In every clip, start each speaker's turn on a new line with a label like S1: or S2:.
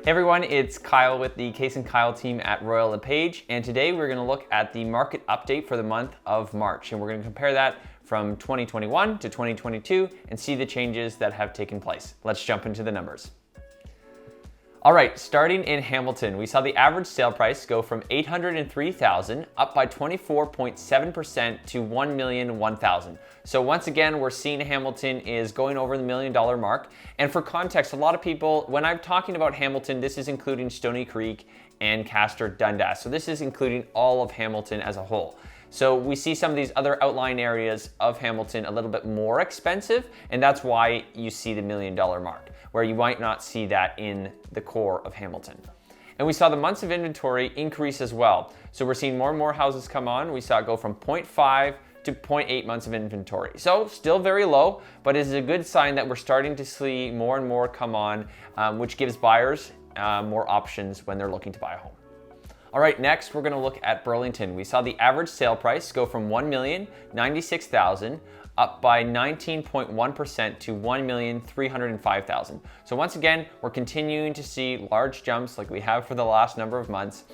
S1: Hey everyone, it's Kyle with the Case and Kyle team at Royal LePage, and today we're going to look at the market update for the month of March, and we're going to compare that from 2021 to 2022 and see the changes that have taken place. Let's jump into the numbers. All right, starting in Hamilton, we saw the average sale price go from $803,000 up by 24.7% to $1,001,000. So once again, we're seeing Hamilton is going over the $1 million mark. And for context, a lot of people, when I'm talking about Hamilton, this is including Stony Creek and Castor Dundas. So this is including all of Hamilton as a whole. So we see some of these other outlying areas of Hamilton a little bit more expensive, and that's why you see the $1 million mark, where you might not see that in the core of Hamilton. And we saw the months of inventory increase as well. So we're seeing more and more houses come on. We saw it go from 0.5 to 0.8 months of inventory. So still very low, but it is a good sign that we're starting to see more and more come on, which gives buyers more options when they're looking to buy a home. All right, next we're gonna look at Burlington. We saw the average sale price go from $1,096,000 up by 19.1% to $1,305,000. So once again, we're continuing to see large jumps like we have for the last number of months.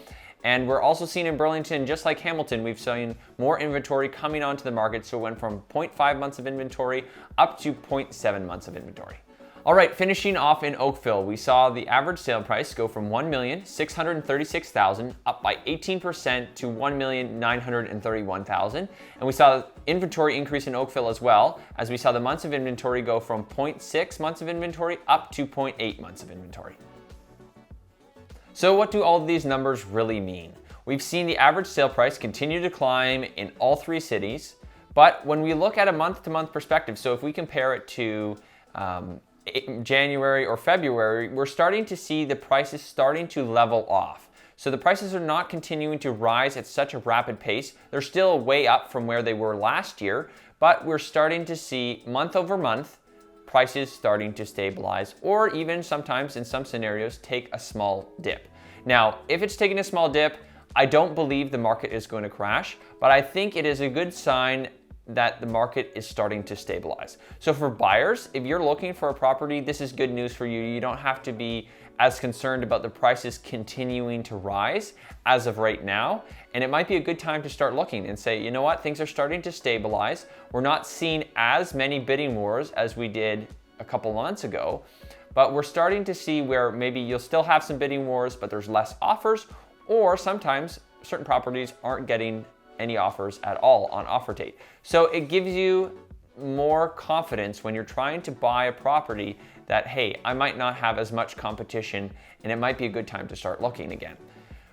S1: And we're also seeing in Burlington, just like Hamilton, we've seen more inventory coming onto the market. So it went from 0.5 months of inventory up to 0.7 months of inventory. All right, finishing off in Oakville, we saw the average sale price go from $1,636,000 up by 18% to $1,931,000. And we saw inventory increase in Oakville as well, as we saw the months of inventory go from 0.6 months of inventory up to 0.8 months of inventory. So what do all of these numbers really mean? We've seen the average sale price continue to climb in all three cities, but when we look at a month-to-month perspective, so if we compare it to January or February, we're starting to see the prices starting to level off. So the prices are not continuing to rise at such a rapid pace. They're still way up from where they were last year, but we're starting to see month over month prices starting to stabilize, or even sometimes in some scenarios take a small dip. Now, if it's taking a small dip, I don't believe the market is going to crash, but I think it is a good sign that the market is starting to stabilize. So for buyers, if you're looking for a property, this is good news for you. You don't have to be as concerned about the prices continuing to rise as of right now. And it might be a good time to start looking and say, you know what, things are starting to stabilize. We're not seeing as many bidding wars as we did a couple months ago, but we're starting to see where maybe you'll still have some bidding wars, but there's less offers, or sometimes certain properties aren't getting any offers at all on offer date. So it gives you more confidence when you're trying to buy a property that, hey, I might not have as much competition and it might be a good time to start looking again.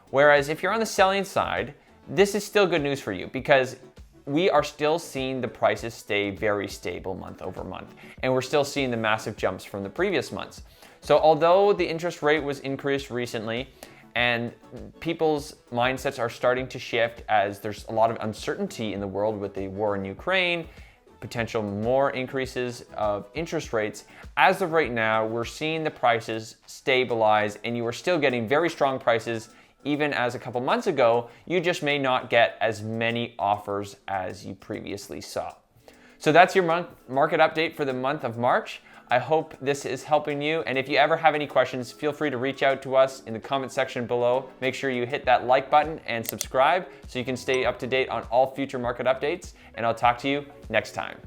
S1: Whereas if you're on the selling side, this is still good news for you because we are still seeing the prices stay very stable month over month, and we're still seeing the massive jumps from the previous months. So although the interest rate was increased recently, and people's mindsets are starting to shift as there's a lot of uncertainty in the world with the war in Ukraine, potential more increases of interest rates. As of right now, we're seeing the prices stabilize, and you are still getting very strong prices. Even as a couple months ago, you just may not get as many offers as you previously saw. So that's your market update for the month of March. I hope this is helping you, and if you ever have any questions, feel free to reach out to us in the comment section below. Make sure you hit that like button and subscribe so you can stay up to date on all future market updates, and I'll talk to you next time.